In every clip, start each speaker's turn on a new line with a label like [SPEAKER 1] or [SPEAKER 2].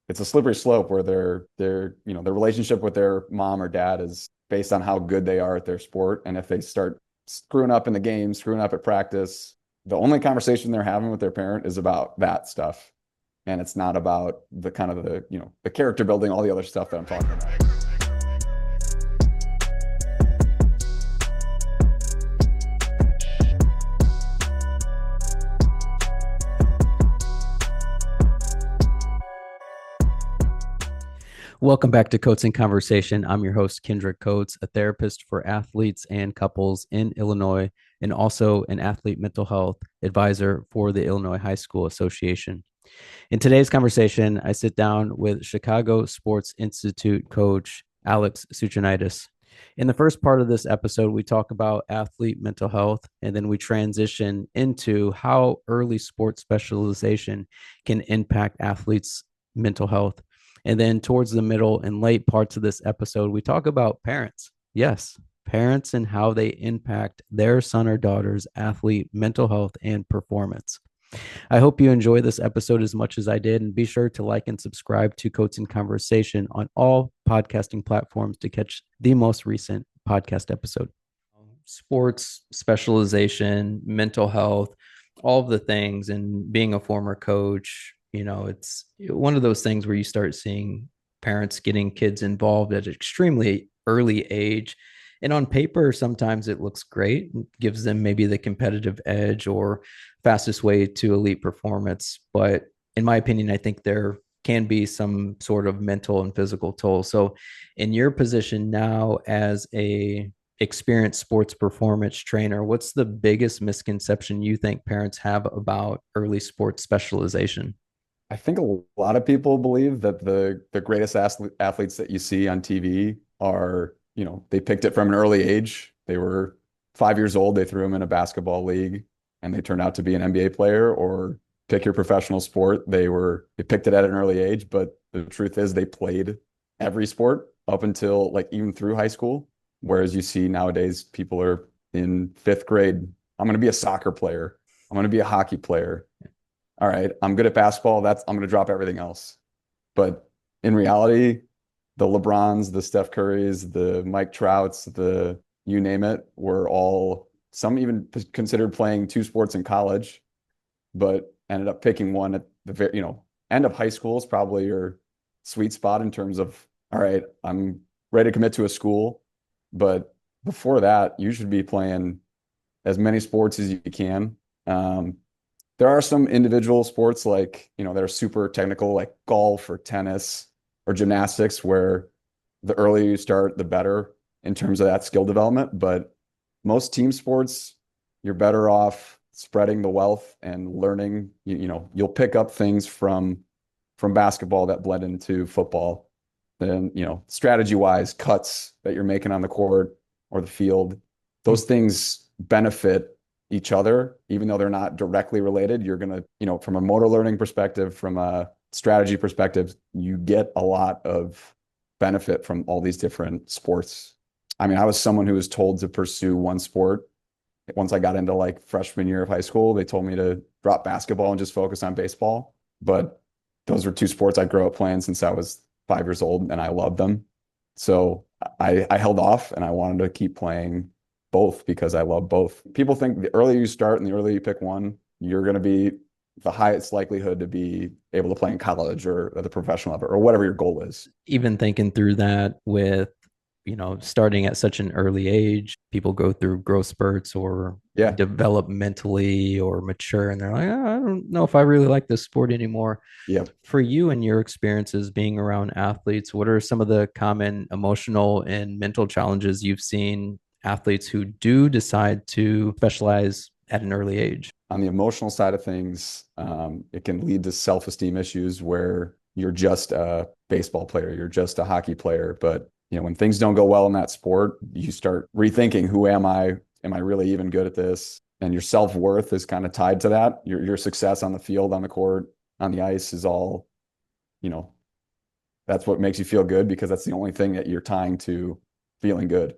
[SPEAKER 1] it's a slippery slope where their relationship with their mom or dad is based on how good they are at their sport. And if they start screwing up in the game, screwing up at practice, the only conversation they're having with their parent is about that stuff. And it's not about the kind of the character building, all the other stuff that I'm talking about.
[SPEAKER 2] Welcome back to Coats in Conversation. I'm your host, Kendrique Coats, a therapist for athletes and couples in Illinois, and also an athlete mental health advisor for the Illinois High School Association. In today's conversation, I sit down with Chicago Sports Institute coach Alex Sutrinaitis. In the first part of this episode, we talk about athlete mental health, and then we transition into how early sports specialization can impact athletes' mental health. And then towards the middle and late parts of this episode, we talk about parents. Yes, parents and how they impact their son or daughter's athlete mental health and performance. I hope you enjoy this episode as much as I did, and be sure to like and subscribe to Coats in Conversation on all podcasting platforms to catch the most recent podcast episode. Sports specialization, mental health, all of the things, and being a former coach, it's one of those things where you start seeing parents getting kids involved at an extremely early age. And on paper, sometimes it looks great, gives them maybe the competitive edge or fastest way to elite performance. But in my opinion, I think there can be some sort of mental and physical toll. So in your position now as a experienced sports performance trainer, what's the biggest misconception you think parents have about early sports specialization?
[SPEAKER 1] I think a lot of people believe that the greatest athletes that you see on TV are, they picked it from an early age. They were 5 years old, they threw them in a basketball league and they turned out to be an NBA player. Or pick your professional sport. They picked it at an early age, but the truth is they played every sport up until like even through high school. Whereas you see nowadays people are in fifth grade. I'm going to be a soccer player. I'm going to be a hockey player. All right, I'm good at basketball. I'm going to drop everything else. But in reality, the LeBrons, the Steph Currys, the Mike Trouts, you name it, were all, some even considered playing two sports in college, but ended up picking one at the end of high school is probably your sweet spot in terms of, all right, I'm ready to commit to a school. But before that, you should be playing as many sports as you can. There are some individual sports like, that are super technical, like golf or tennis or gymnastics, where the earlier you start, the better in terms of that skill development. But most team sports, you're better off spreading the wealth and learning. You'll pick up things from basketball that blend into football. Then, strategy wise, cuts that you're making on the court or the field, those things benefit each other, even though they're not directly related. You're going to, from a motor learning perspective, from a strategy perspective, you get a lot of benefit from all these different sports. I mean, I was someone who was told to pursue one sport. Once I got into like freshman year of high school, they told me to drop basketball and just focus on baseball. But those were two sports I grew up playing since I was 5 years old, and I loved them. So I held off, and I wanted to keep playing both because I love both. People think the earlier you start and the earlier you pick one, you're going to be the highest likelihood to be able to play in college or at the professional level or whatever your goal is.
[SPEAKER 2] Even thinking through that with, starting at such an early age, people go through growth spurts or
[SPEAKER 1] Yeah.
[SPEAKER 2] develop mentally or mature, and they're like, oh, I don't know if I really like this sport anymore.
[SPEAKER 1] Yeah.
[SPEAKER 2] For you and your experiences being around athletes, what are some of the common emotional and mental challenges you've seen athletes who do decide to specialize at an early age?
[SPEAKER 1] On the emotional side of things, it can lead to self-esteem issues where you're just a baseball player, you're just a hockey player. But, when things don't go well in that sport, you start rethinking, who am I? Am I really even good at this? And your self-worth is kind of tied to that. Your success on the field, on the court, on the ice is all, that's what makes you feel good, because that's the only thing that you're tying to feeling good.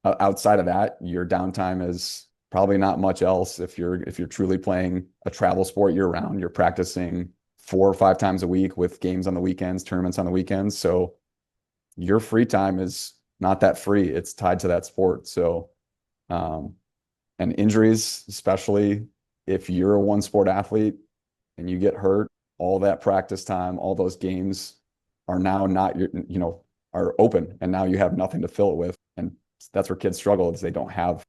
[SPEAKER 1] Outside of that, your downtime is probably not much else. If you're truly playing a travel sport year round, you're practicing 4 or 5 times a week with games on the weekends, tournaments on the weekends. So your free time is not that free. It's tied to that sport. So, um, and injuries, especially if you're a one sport athlete and you get hurt, all that practice time, all those games are now not your, are open, and now you have nothing to fill it with. And that's where kids struggle is they don't have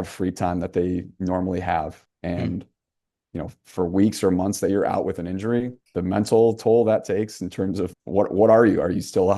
[SPEAKER 1] free time that they normally have.
[SPEAKER 2] Hmm.
[SPEAKER 1] And for weeks or months that you're out with an injury, the mental toll that takes in terms of what are you? Are you still a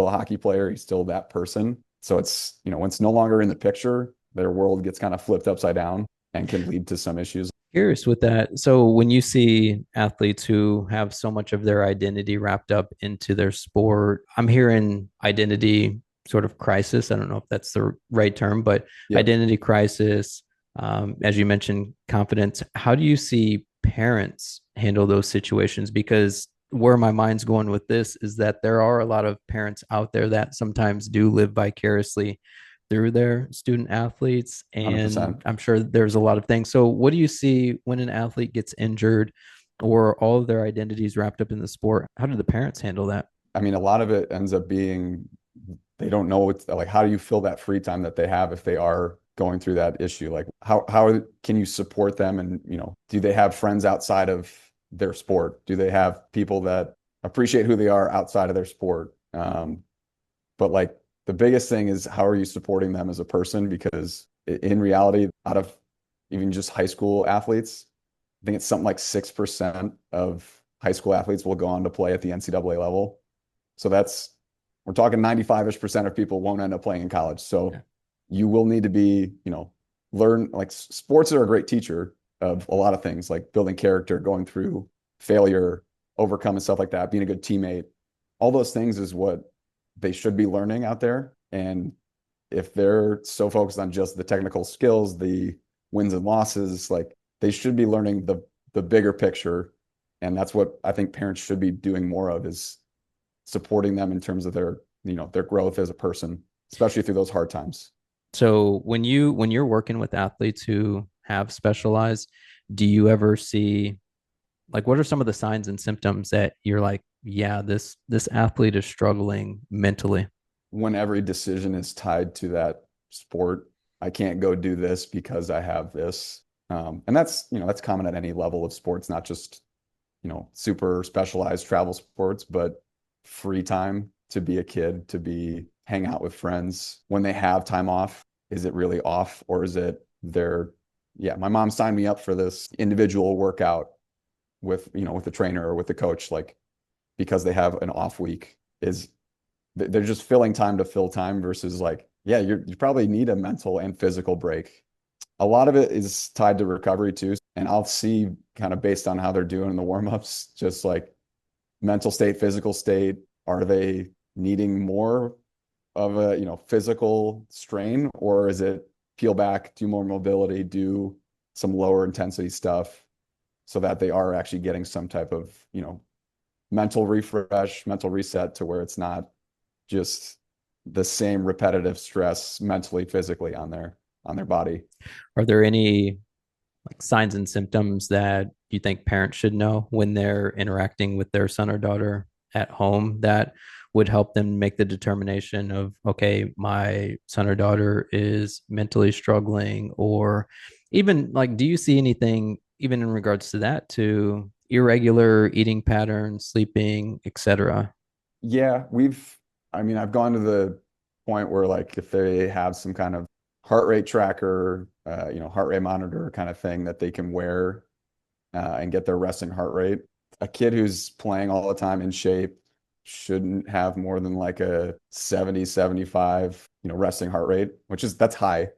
[SPEAKER 1] hockey player? Are you still that person? So it's, when it's no longer in the picture, their world gets kind of flipped upside down and can lead to some issues.
[SPEAKER 2] Curious with that. So when you see athletes who have so much of their identity wrapped up into their sport, I'm hearing identity sort of crisis. I don't know if that's the right term, but
[SPEAKER 1] Yep.
[SPEAKER 2] identity crisis, as you mentioned, confidence. How do you see parents handle those situations? Because where my mind's going with this is that there are a lot of parents out there that sometimes do live vicariously through their student athletes. And
[SPEAKER 1] 100%.
[SPEAKER 2] I'm sure there's a lot of things. So, what do you see when an athlete gets injured or all of their identities wrapped up in the sport? How do the parents handle that?
[SPEAKER 1] I mean, a lot of it ends up being they don't know what's like, how do you fill that free time that they have if they are going through that issue? Like, how can you support them? And, do they have friends outside of their sport? Do they have people that appreciate who they are outside of their sport? But like the biggest thing is how are you supporting them as a person? Because in reality, out of even just high school athletes, I think it's something like 6% of high school athletes will go on to play at the NCAA level. So we're talking 95-ish% of people won't end up playing in college. So
[SPEAKER 2] Yeah.
[SPEAKER 1] you will need to be, learn, like, sports are a great teacher of a lot of things, like building character, going through failure, overcoming stuff like that, being a good teammate. All those things is what they should be learning out there. And if they're so focused on just the technical skills, the wins and losses, like they should be learning the bigger picture. And that's what I think parents should be doing more of, is supporting them in terms of their growth as a person, especially through those hard times.
[SPEAKER 2] So when you're working with athletes who have specialized, do you ever see like what are some of the signs and symptoms that you're like, yeah, this athlete is struggling mentally?
[SPEAKER 1] When every decision is tied to that sport, I can't go do this because I have this. And that's common at any level of sports, not just, super specialized travel sports, but free time to be a kid, to be hang out with friends. When they have time off, is it really off, or is it yeah, my mom signed me up for this individual workout with the trainer or with the coach, like because they have an off week. Is they're just filling time to fill time versus like, yeah, you probably need a mental and physical break. A lot of it is tied to recovery too. And I'll see kind of based on how they're doing in the warm-ups, just like mental state, physical state. Are they needing more of a, physical strain, or is it peel back, do more mobility, do some lower intensity stuff so that they are actually getting some type of, mental refresh, mental reset to where it's not just the same repetitive stress mentally, physically on their body.
[SPEAKER 2] Are there any like signs and symptoms that you think parents should know when they're interacting with their son or daughter at home that would help them make the determination of, okay, my son or daughter is mentally struggling? Or even like, do you see anything even in regards to that, to irregular eating patterns, sleeping, etc.?
[SPEAKER 1] Yeah, I mean, I've gone to the point where, like, if they have some kind of heart rate tracker, heart rate monitor kind of thing that they can wear and get their resting heart rate. A kid who's playing all the time in shape shouldn't have more than like a 70, 75, resting heart rate, that's high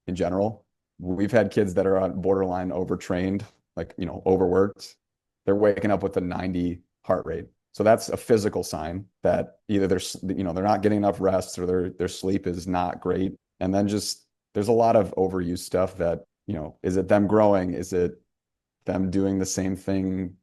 [SPEAKER 1] in general. We've had kids that are on borderline overtrained, like, overworked. They're waking up with a 90 heart rate. So that's a physical sign that either they're not getting enough rest, or their sleep is not great. And then just there's a lot of overuse stuff that, is it them growing? Is it them doing the same thing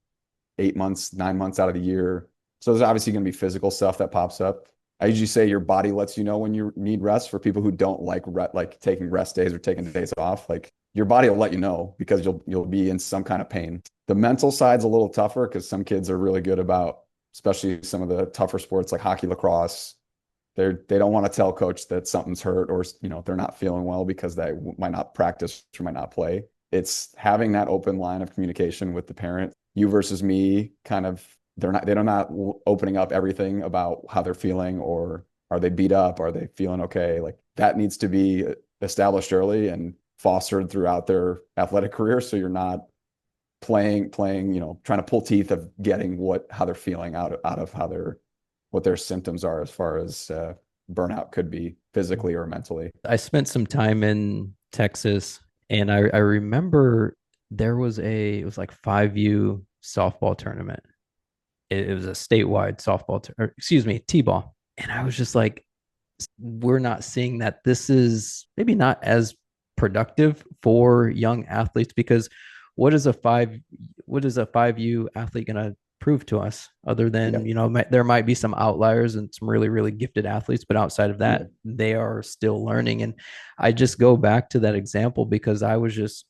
[SPEAKER 1] 8 months, 9 months out of the year? So there's obviously going to be physical stuff that pops up. I usually say your body lets you know when you need rest. For people who don't like taking rest days or taking days off, like your body will let you know because you'll be in some kind of pain. The mental side's a little tougher because some kids are really good about, especially some of the tougher sports like hockey, lacrosse. They don't want to tell coach that something's hurt or they're not feeling well because they might not practice or might not play. It's having that open line of communication with the parent, you versus me, kind of. They're not opening up everything about how they're feeling, or are they beat up, are they feeling okay, like that needs to be established early and fostered throughout their athletic career, so you're not playing, trying to pull teeth of getting how they're feeling out of what their symptoms are as far as burnout could be physically or mentally.
[SPEAKER 2] I spent some time in Texas, and I remember there was it was like 5U softball tournament. It was a statewide softball, or excuse me, T-ball. And I was just like, we're not seeing that. This is maybe not as productive for young athletes, because what is a five what is a 5U athlete going to prove to us, other
[SPEAKER 1] Yeah.
[SPEAKER 2] than, there might be some outliers and some really, really gifted athletes, but outside of
[SPEAKER 1] Yeah.
[SPEAKER 2] that, they are still learning. And I just go back to that example because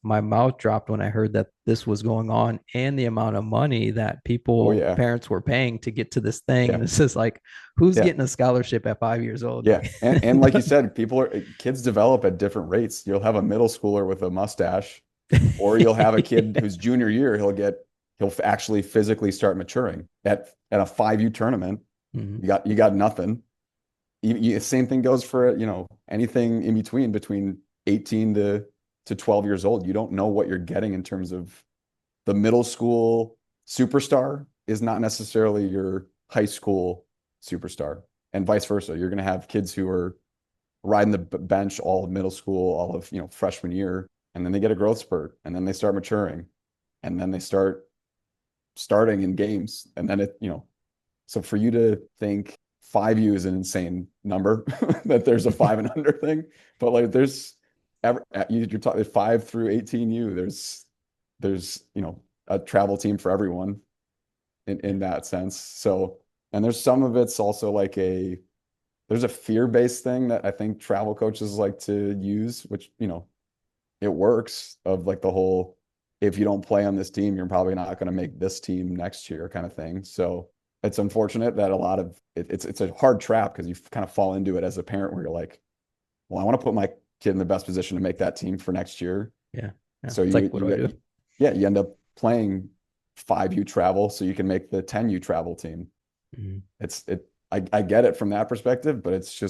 [SPEAKER 2] my mouth dropped when I heard that this was going on, and the amount of money that
[SPEAKER 1] Oh yeah.
[SPEAKER 2] parents were paying to get to this thing.
[SPEAKER 1] Yeah.
[SPEAKER 2] And it's just like, who's
[SPEAKER 1] Yeah.
[SPEAKER 2] getting a scholarship at 5 years old?
[SPEAKER 1] Yeah. And like you said, kids develop at different rates. You'll have a middle schooler with a mustache, or you'll have a kid whose junior year he'll actually physically start maturing at a 5U tournament.
[SPEAKER 2] Mhm.
[SPEAKER 1] You got nothing. Same thing goes for anything in between 18 to 12 years old. You don't know what you're getting in terms of the middle school superstar is not necessarily your high school superstar, and vice versa. You're going to have kids who are riding the bench all of middle school, all of freshman year, and then they get a growth spurt, and then they start maturing, and then they starting in games, and then so for you to think 5U is an insane number, that there's a 5 and under thing, but like you're talking 5 through 18U, there's a travel team for everyone in that sense. So, and there's some of it's also like there's a fear-based thing that I think travel coaches like to use, which it works, of like the whole, if you don't play on this team, you're probably not going to make this team next year kind of thing. So it's unfortunate that a lot of it's a hard trap, because you kind of fall into it as a parent where you're like, well, I want to put my kid in the best position to make that team for next year.
[SPEAKER 2] Yeah. Yeah.
[SPEAKER 1] So
[SPEAKER 2] It's like, what do I do?
[SPEAKER 1] yeah, you end up playing 5U travel so you can make the 10U travel team.
[SPEAKER 2] Mhm.
[SPEAKER 1] I get it from that perspective, but it's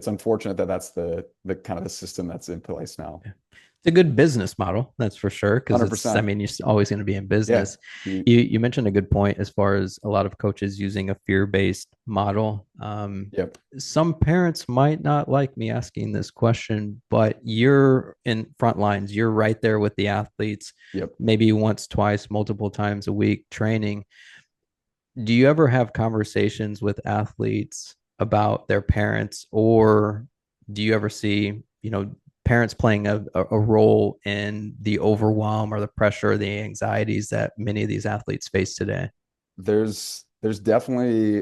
[SPEAKER 1] unfortunate that that's the kind of the system that's in place now.
[SPEAKER 2] Yeah. It's a good business model, that's for sure. Because I
[SPEAKER 1] 100%.
[SPEAKER 2] mean, you're always going to be in
[SPEAKER 1] Yeah.
[SPEAKER 2] business. You mentioned a good point as far as a lot of coaches using a fear-based model.
[SPEAKER 1] Yep.
[SPEAKER 2] Some parents might not like me asking this question, but you're in front lines. You're right there with the athletes,
[SPEAKER 1] Yep.
[SPEAKER 2] maybe once, twice, multiple times a week training. Do you ever have conversations with athletes about their parents, or do you ever see, parents playing a role in the overwhelm or the pressure or the anxieties that many of these athletes face today?
[SPEAKER 1] There's definitely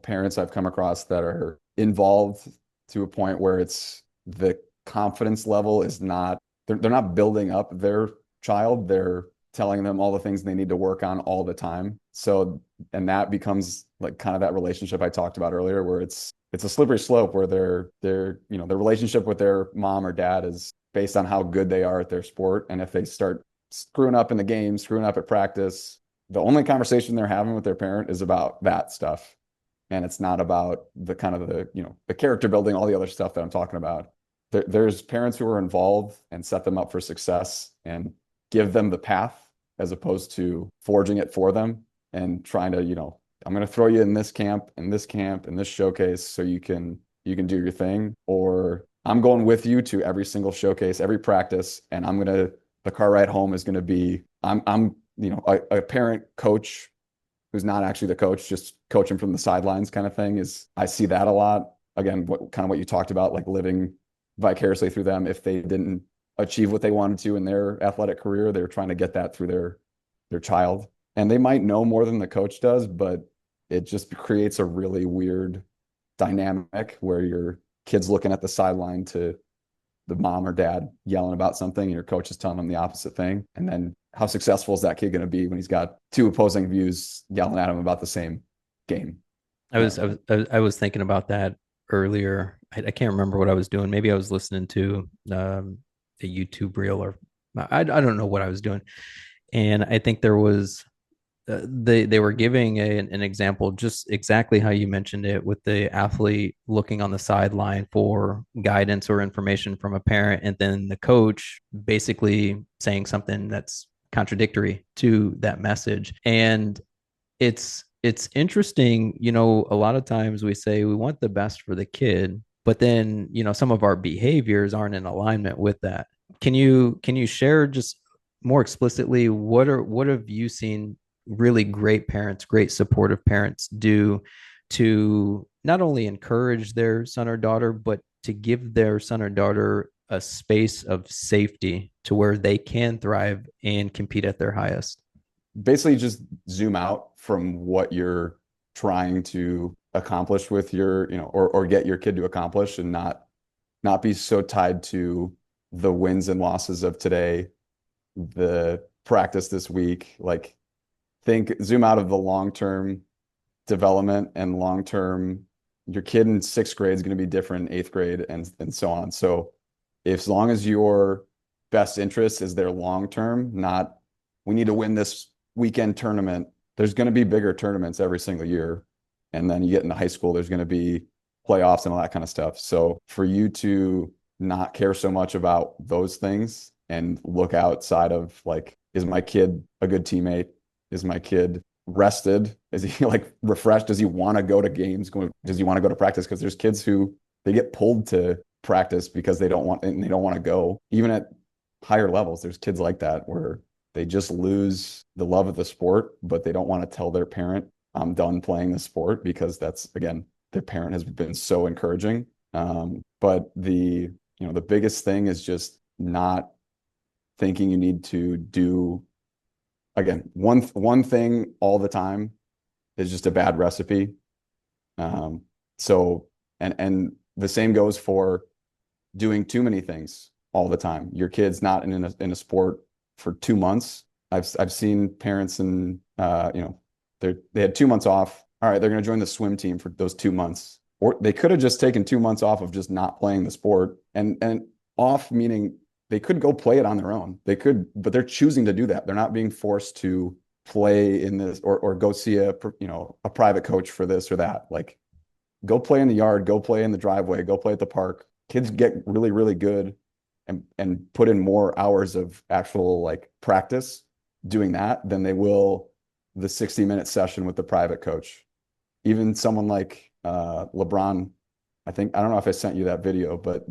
[SPEAKER 1] parents I've come across that are involved to a point where it's the confidence level is not, they're not building up their child, they're telling them all the things they need to work on all the time. So, and that becomes like kind of that relationship I talked about earlier, where it's a slippery slope, where their relationship with their mom or dad is based on how good they are at their sport. And if they start screwing up in the game, screwing up at practice, the only conversation they're having with their parent is about that stuff. And it's not about the kind of the character building, all the other stuff that I'm talking about. There's parents who are involved and set them up for success and give them the path, as opposed to forging it for them and trying to, I'm going to throw you in this camp, in this camp, in this showcase, so you can do your thing. Or I'm going with you to every single showcase, every practice, and the car ride home is going to be, I'm a parent coach who's not actually the coach, just coaching from the sidelines kind of thing. I see that a lot. Again, what you talked about, like living vicariously through them. If they didn't achieve what they wanted to in their athletic career, they're trying to get that through their child. And they might know more than the coach does, but it just creates a really weird dynamic where your kid's looking at the sideline to the mom or dad yelling about something and your coach is telling them the opposite thing. And then how successful is that kid going to be when he's got two opposing views yelling at him about the same game?
[SPEAKER 2] I
[SPEAKER 1] You
[SPEAKER 2] was
[SPEAKER 1] know,
[SPEAKER 2] I was I was thinking about that earlier. I can't remember what I was doing. Maybe I was listening to a YouTube reel, or I don't know what I was doing. And I think there was they were giving an example, just exactly how you mentioned it, with the athlete looking on the sideline for guidance or information from a parent, and then the coach basically saying something that's contradictory to that message. And it's interesting, a lot of times we say we want the best for the kid, but then, some of our behaviors aren't in alignment with that. Can you share just more explicitly, what have you seen really great parents, great supportive parents do to not only encourage their son or daughter, but to give their son or daughter a space of safety to where they can thrive and compete at their highest?
[SPEAKER 1] basically just zoom out from what you're trying to accomplish with your, or get your kid to accomplish, and not be so tied to the wins and losses of today, the practice this week. Like, zoom out of the long-term development and long-term, your kid in sixth grade is going to be different in eighth grade, and so on. So if, as long as your best interest is their long-term, not we need to win this weekend tournament, there's going to be bigger tournaments every single year. And then you get into high school, there's going to be playoffs and all that kind of stuff. So for you to not care so much about those things and look outside of, like, is my kid a good teammate? Is my kid rested? Is he like refreshed? Does he want to go to games? Does he want to go to practice? Because there's kids who they get pulled to practice because they don't want, and they don't want to go. Even at higher levels, there's kids like that where they just lose the love of the sport, but they don't want to tell their parent, I'm done playing the sport, because that's, again, their parent has been so encouraging. But the biggest thing is just not thinking you need to do, again, one thing all the time is just a bad recipe. So, and the same goes for doing too many things all the time. Your kid's not in a sport for 2 months. I've seen parents, and they had 2 months off. All right, they're going to join the swim team for those 2 months, or they could have just taken 2 months off of just not playing the sport, and off meaning they could go play it on their own. They could, but they're choosing to do that. They're not being forced to play in this, or go see a private coach for this or that. Like, go play in the yard, go play in the driveway, go play at the park. Kids get really, really good and put in more hours of actual, like, practice doing that than they will the 60-minute session with the private coach. Even someone like LeBron, I don't know if I sent you that video, but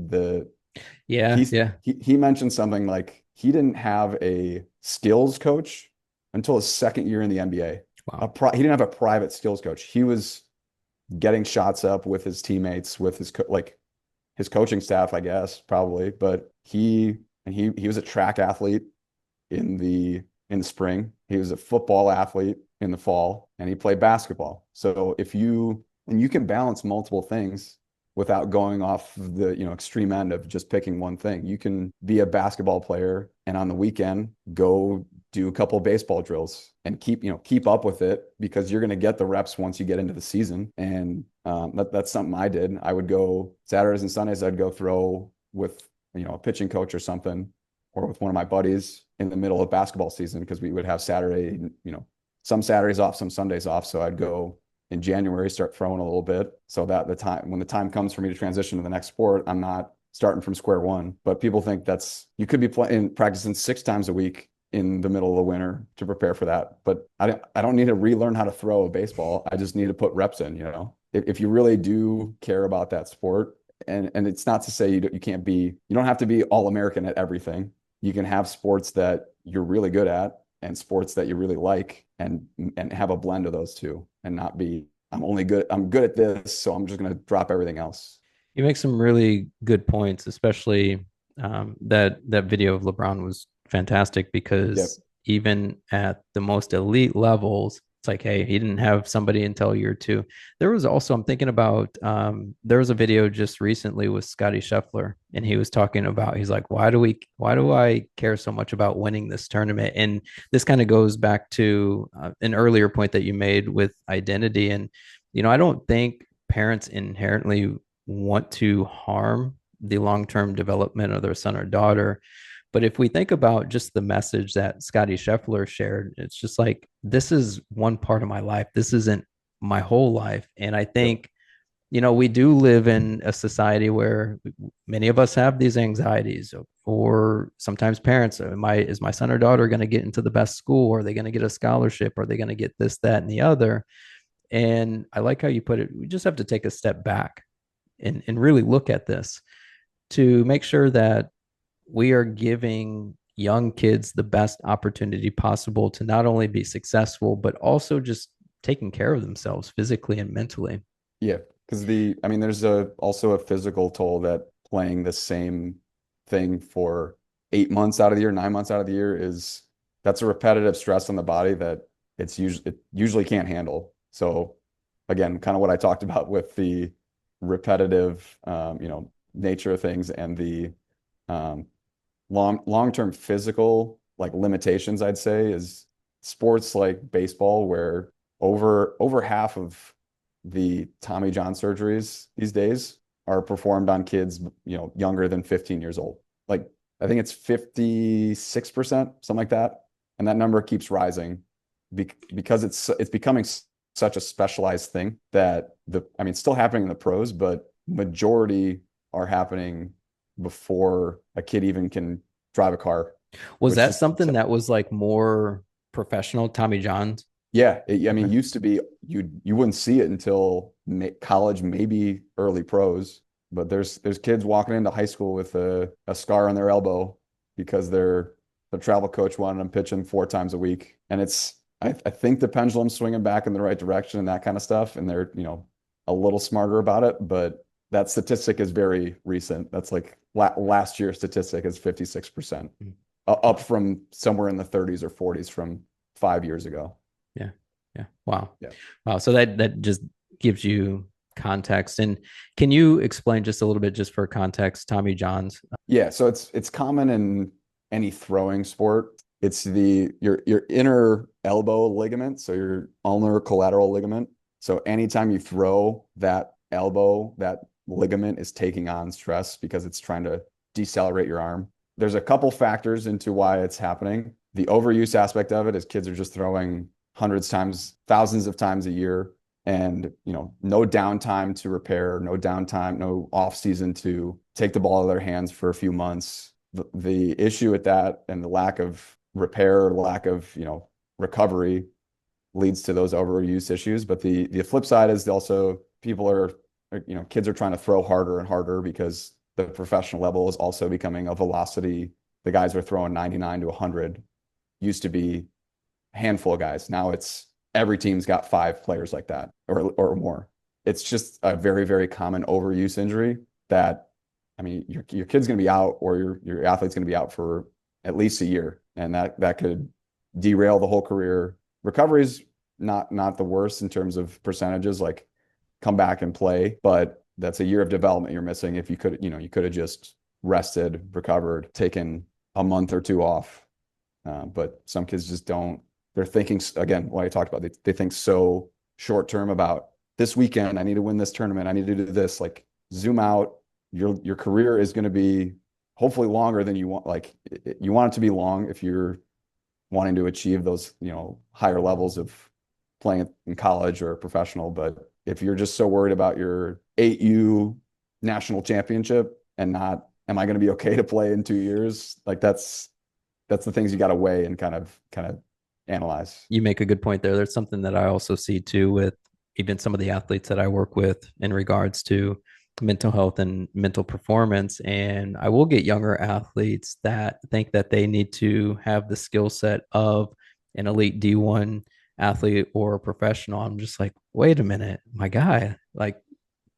[SPEAKER 2] Yeah, yeah.
[SPEAKER 1] he mentioned something like he didn't have a skills coach until his second year in the NBA.
[SPEAKER 2] Wow.
[SPEAKER 1] He didn't have a private skills coach. He was getting shots up with his teammates, with his coaching staff, I guess, probably. But he was a track athlete in the spring. He was a football athlete in the fall, and he played basketball. So you can balance multiple things without going off the extreme end of just picking one thing. You can be a basketball player and on the weekend go do a couple of baseball drills and keep up with it, because you're going to get the reps once you get into the season. And that's something I did. I would go Saturdays and Sundays. I'd go throw with a pitching coach or something, or with one of my buddies in the middle of basketball season, because we would have some Saturdays off, some Sundays off. So I'd go in January, start throwing a little bit, so that when the time comes for me to transition to the next sport, I'm not starting from square one. But people think you could be practicing 6 times a week in the middle of the winter to prepare for that. But I don't need to relearn how to throw a baseball. I just need to put reps in, if you really do care about that sport. And it's not to say you don't have to be all-American at everything. You can have sports that you're really good at and sports that you really like, and have a blend of those two, and not be, I'm good at this, so I'm just going to drop everything else.
[SPEAKER 2] You make some really good points, especially that video of LeBron was fantastic,
[SPEAKER 1] Yep.
[SPEAKER 2] because even at the most elite levels, It's like, hey, he didn't have somebody until year two. There was also, I'm thinking about, there was a video just recently with Scotty Scheffler, and he was talking about, he's like, why do I care so much about winning this tournament? And this kind of goes back to an earlier point that you made with identity. And, I don't think parents inherently want to harm the long-term development of their son or daughter. But if we think about just the message that Scotty Scheffler shared, it's just like, this is one part of my life. This isn't my whole life. And I
[SPEAKER 1] Yep.
[SPEAKER 2] think, we do live in a society where many of us have these anxieties, or sometimes parents, is my son or daughter going to get into the best school? Are they going to get a scholarship? Are they going to get this, that, and the other? And I like how you put it. We just have to take a step back and really look at this to make sure that we are giving young kids the best opportunity possible to not only be successful, but also just taking care of themselves physically and mentally.
[SPEAKER 1] Yeah, because I mean, there's also a physical toll that playing the same thing for 8 months out of the year, 9 months out of the year that's a repetitive stress on the body that it usually can't handle. So again, kind of what I talked about with the repetitive, nature of things and the um, long-term physical like limitations, I'd say, is sports like baseball, where over half of the Tommy John surgeries these days are performed on kids, younger than 15 years old. Like I think it's 56%, something like that. And that number keeps rising because it's becoming such a specialized thing that it's still happening in the pros, but majority are happening before a kid even can drive a car,
[SPEAKER 2] Was
[SPEAKER 1] which
[SPEAKER 2] that
[SPEAKER 1] is,
[SPEAKER 2] something that was like more professional, Tommy John's?
[SPEAKER 1] yeah. I mean,
[SPEAKER 2] Okay.
[SPEAKER 1] it used to be you wouldn't see it until college, maybe early pros, but there's kids walking into high school with a scar on their elbow because the travel coach wanted them pitching 4 times a week. And I think the pendulum's swinging back in the right direction and that kind of stuff. And they're, a little smarter about it, but that statistic is very recent. That's like last year's statistic is 56%, up from somewhere in the 30s or 40s from 5 years ago.
[SPEAKER 2] Yeah. Yeah. Wow.
[SPEAKER 1] Yeah.
[SPEAKER 2] Wow. So that just gives you context. And can you explain just a little bit, just for context, Tommy John's?
[SPEAKER 1] Yeah. So it's common in any throwing sport. It's your inner elbow ligament, so your ulnar collateral ligament. So anytime you throw that elbow, that ligament is taking on stress because it's trying to decelerate your arm. There's a couple factors into why it's happening. The overuse aspect of it is kids are just throwing hundreds times, thousands of times a year, and no downtime to repair, no downtime, no off season to take the ball out of their hands for a few months. The issue with that and the lack of repair, lack of recovery leads to those overuse issues. But the flip side is also kids are trying to throw harder and harder because the professional level is also becoming a velocity. The guys are throwing 99 to 100. Used to be a handful of guys. Now it's every team's got 5 players like that or more. It's just a very, very common overuse injury that, your kid's going to be out, or your athlete's going to be out for at least a year. And that could derail the whole career. Recovery is not the worst in terms of percentages, like come back and play, but that's a year of development you're missing. If you could have just rested, recovered, taken a month or two off. But some kids just don't. They're thinking, again, what I talked about, they think so short term about this weekend. I need to win this tournament. I need to do this. Like, zoom out. Your career is going to be hopefully longer than you want. Like, you want it to be long if you're wanting to achieve those, higher levels of playing in college or professional. But if you're just so worried about your 8U national championship and not, am I going to be okay to play in 2 years? Like that's the things you got to weigh and kind of analyze.
[SPEAKER 2] You make a good point there. There's something that I also see too with even some of the athletes that I work with in regards to mental health and mental performance. And I will get younger athletes that think that they need to have the skill set of an elite D1 athlete or a professional. I'm just like, wait a minute, my guy, like,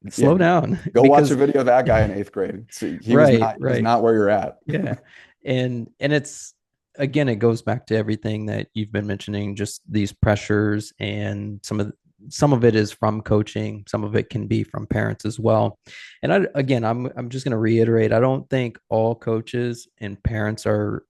[SPEAKER 1] Yeah,
[SPEAKER 2] slow down.
[SPEAKER 1] go watch a
[SPEAKER 2] Because
[SPEAKER 1] video of that guy in 8th grade. See, he was
[SPEAKER 2] right,
[SPEAKER 1] not
[SPEAKER 2] right.
[SPEAKER 1] where you're at.
[SPEAKER 2] Yeah. And it's again, it goes back to everything that you've been mentioning, just these pressures, and some of it is from coaching, some of it can be from parents as well. And I'm just going to reiterate, I don't think all coaches and parents are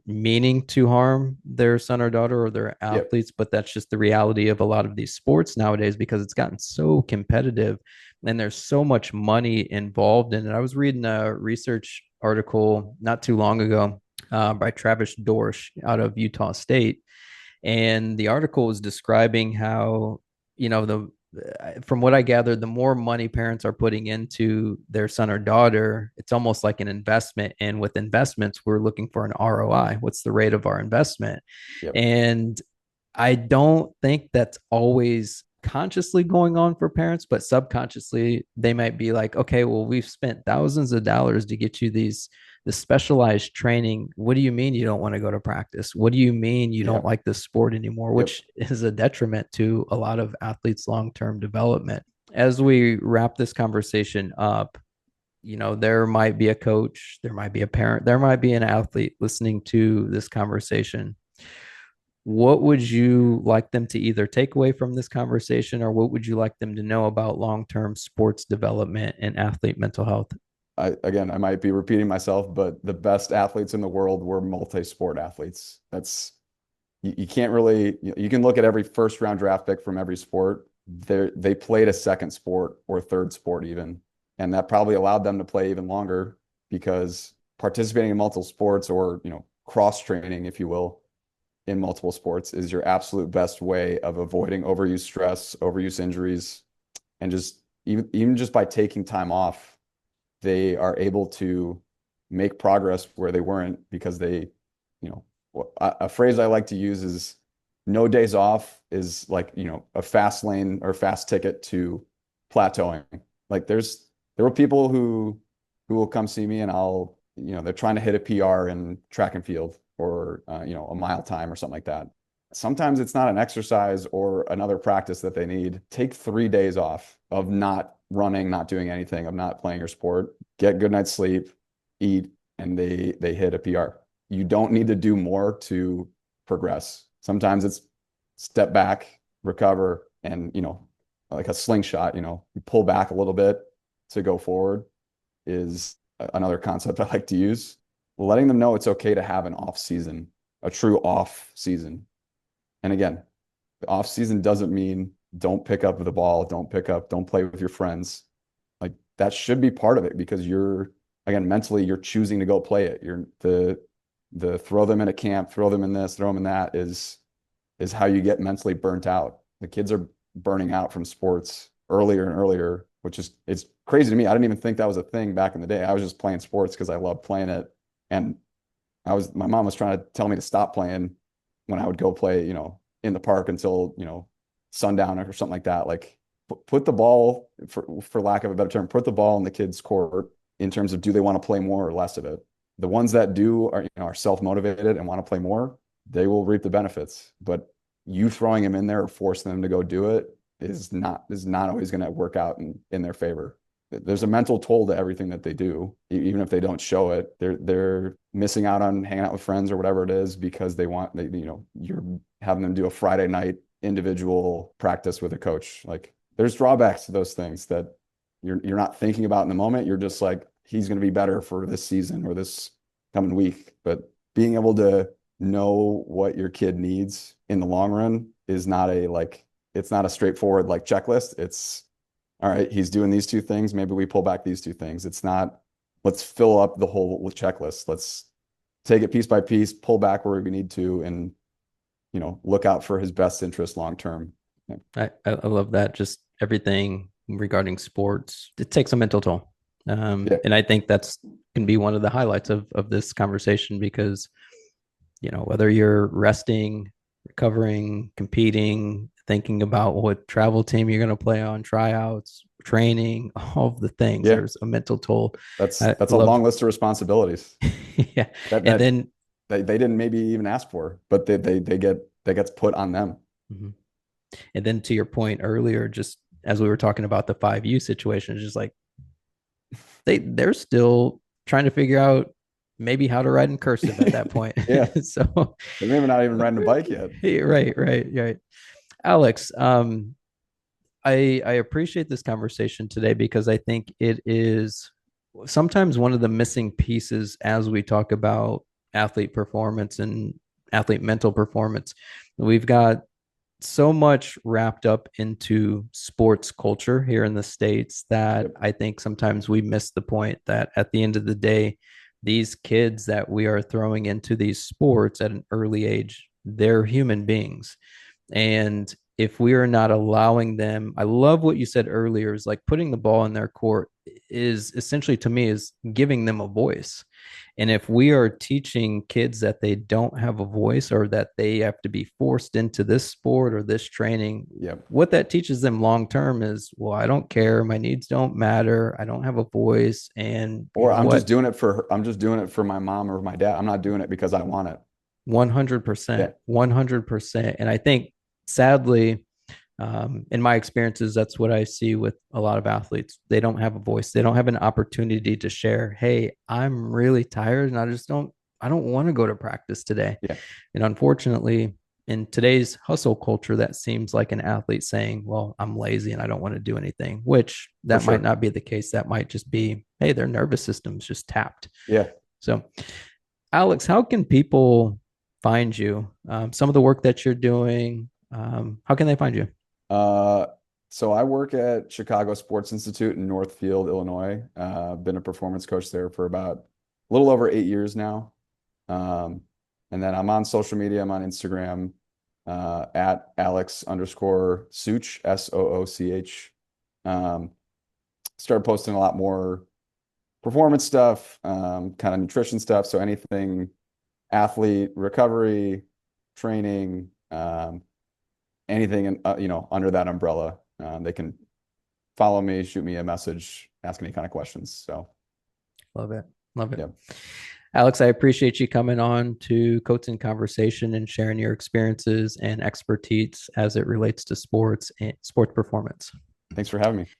[SPEAKER 2] meaning to harm their son or daughter or their
[SPEAKER 1] Yep.
[SPEAKER 2] athletes, but that's just the reality of a lot of these sports nowadays because it's gotten so competitive and there's so much money involved in it. I was reading a research article not too long ago by Travis Dorsch out of Utah State. And the article was describing how, the from what I gathered, the more money parents are putting into their son or daughter, it's almost like an investment. And with investments, we're looking for an ROI. What's the rate of our investment?
[SPEAKER 1] Yep.
[SPEAKER 2] And I don't think that's always consciously going on for parents, but subconsciously they might be like, okay, well, we've spent thousands of dollars to get you the specialized training. What do you mean you don't want to go to practice? What do you mean you don't
[SPEAKER 1] Yep.
[SPEAKER 2] like this sport anymore?
[SPEAKER 1] Yep.
[SPEAKER 2] Which is a detriment to a lot of athletes' long-term development. As we wrap this conversation up, there might be a coach, there might be a parent, there might be an athlete listening to this conversation. What would you like them to either take away from this conversation, or what would you like them to know about long-term sports development and athlete mental health?
[SPEAKER 1] I might be repeating myself, but the best athletes in the world were multi-sport athletes. That's you can't really you can look at every first round draft pick from every sport. They played a second sport or third sport even, and that probably allowed them to play even longer because participating in multiple sports or cross training, if you will, in multiple sports is your absolute best way of avoiding overuse stress, overuse injuries, and just even just by taking time off, they are able to make progress where they weren't because you know, a phrase I like to use is no days off is like, a fast lane or fast ticket to plateauing. Like there were people who will come see me and they're trying to hit a PR in track and field or, a mile time or something like that. Sometimes it's not an exercise or another practice that they need. Take 3 days off of not running, not doing anything, of not playing your sport, get a good night's sleep, eat, and they hit a PR. You don't need to do more to progress. Sometimes it's step back, recover, and like a slingshot, you pull back a little bit to go forward is another concept I like to use. Letting them know it's okay to have an off season, a true off season. And again, the off season doesn't mean don't pick up the ball, don't play with your friends. Like that should be part of it because again, mentally you're choosing to go play it. You're the throw them in a camp, throw them in this, throw them in that is how you get mentally burnt out. The kids are burning out from sports earlier and earlier, which is it's crazy to me. I didn't even think that was a thing back in the day. I was just playing sports because I loved playing it. And my mom was trying to tell me to stop playing when I would go play, in the park until, sundown or something like that. Like put the ball, for lack of a better term, put the ball in the kids' court in terms of do they want to play more or less of it. The ones that do are self-motivated and want to play more, they will reap the benefits. But you throwing them in there or forcing them to go do it is not always going to work out in their favor. There's a mental toll to everything that they do, even if they don't show it. They're missing out on hanging out with friends or whatever it is because you're having them do a Friday night individual practice with a coach. Like there's drawbacks to those things that you're not thinking about in the moment. You're just like, he's going to be better for this season or this coming week. But being able to know what your kid needs in the long run is it's not a straightforward like checklist. It's all right, he's doing these two things. Maybe we pull back these two things. It's not, let's fill up the whole checklist. Let's take it piece by piece, pull back where we need to, and, look out for his best interest long term. Yeah.
[SPEAKER 2] I love that. Just everything regarding sports, it takes a mental toll.
[SPEAKER 1] Yeah.
[SPEAKER 2] And I think that's can be one of the highlights of this conversation because, whether you're resting, recovering, competing, thinking about what travel team you're going to play on, tryouts, training, all of the things,
[SPEAKER 1] Yeah.
[SPEAKER 2] there's a mental toll. I
[SPEAKER 1] That's a
[SPEAKER 2] love,
[SPEAKER 1] long list of responsibilities
[SPEAKER 2] yeah.
[SPEAKER 1] that,
[SPEAKER 2] And
[SPEAKER 1] that
[SPEAKER 2] then,
[SPEAKER 1] they didn't maybe even ask for, but they gets put on them.
[SPEAKER 2] mhm. And then to your point earlier, just as we were talking about the 5U situation, it's just like they're still trying to figure out maybe how to write in cursive at that point.
[SPEAKER 1] Yeah.
[SPEAKER 2] So,
[SPEAKER 1] They're maybe not even riding a bike yet.
[SPEAKER 2] right, right, right. Alex, I appreciate this conversation today because I think it is sometimes one of the missing pieces as we talk about athlete performance and athlete mental performance. We've got so much wrapped up into sports culture here in the States that
[SPEAKER 1] Yep.
[SPEAKER 2] I think sometimes we miss the point that at the end of the day, these kids that we are throwing into these sports at an early age, they're human beings. And if we are not allowing them, I love what you said earlier, is like putting the ball in their court is essentially to me is giving them a voice. And if we are teaching kids that they don't have a voice or that they have to be forced into this sport or this training,
[SPEAKER 1] Yep.
[SPEAKER 2] what that teaches them long term is, well, I don't care. My needs don't matter. I don't have a voice. And you
[SPEAKER 1] Or
[SPEAKER 2] know what?
[SPEAKER 1] I'm just doing it for my mom or my dad. I'm not doing it because I want it.
[SPEAKER 2] 100%,
[SPEAKER 1] Yeah.
[SPEAKER 2] 100%. And I think sadly, in my experiences, that's what I see with a lot of athletes. They don't have a voice. They don't have an opportunity to share, hey, I'm really tired and I don't want to go to practice today.
[SPEAKER 1] Yeah.
[SPEAKER 2] And unfortunately, in today's hustle culture, that seems like an athlete saying, well, I'm lazy and I don't want to do anything, which
[SPEAKER 1] For
[SPEAKER 2] that might
[SPEAKER 1] sure.
[SPEAKER 2] not be the case. That might just be, hey, their nervous system's just tapped.
[SPEAKER 1] Yeah.
[SPEAKER 2] So, Alex, how can people find you? Some of the work that you're doing, how can they find you?
[SPEAKER 1] Uh, so I work at Chicago Sports Institute in Northfield, Illinois. Been a performance coach there for about a little over 8 years now. Um, and then I'm on social media. I'm on Instagram, at Alex underscore Such, Sooch. Um, Started posting a lot more performance stuff, kind of nutrition stuff. So anything athlete recovery, training, anything under that umbrella. They can follow me, shoot me a message, ask any kind of questions. So
[SPEAKER 2] Love it. Love it.
[SPEAKER 1] yeah,
[SPEAKER 2] Alex, I appreciate you coming on to Coats in Conversation and sharing your experiences and expertise as it relates to sports and sports performance.
[SPEAKER 1] thanks for having me.